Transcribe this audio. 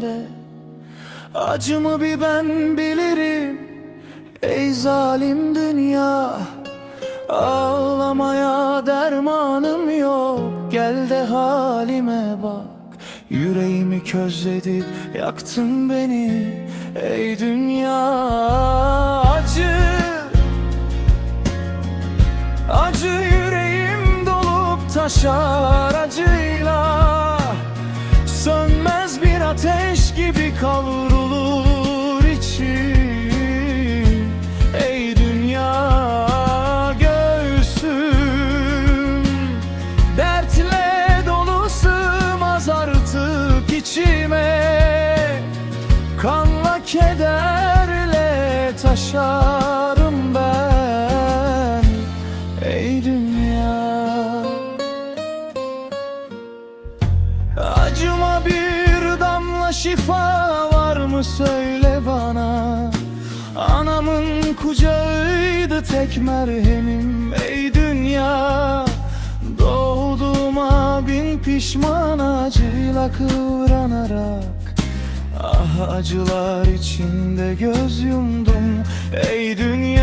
içinde. Acımı bir ben bilirim ey zalim dünya. Ağlamaya dermanım yok, gel de halime bak. Yüreğimi közledip yaktın beni ey dünya. Acı, acı yüreğim dolup taşar acıyla. Sönmez bir ateş gibi kavrulur içim ey dünya. Göğsüm dertle dolu, sığmaz artık içime. Kanla kederle taşarım ben ey dünya. Acıma bir damla şifa var mı söyle bana. Anamın kucağıydı tek merhemim ey dünya. Doğduğuma bin pişman acıyla kıvranarak. Ah acılar içinde göz yumdum ey dünya.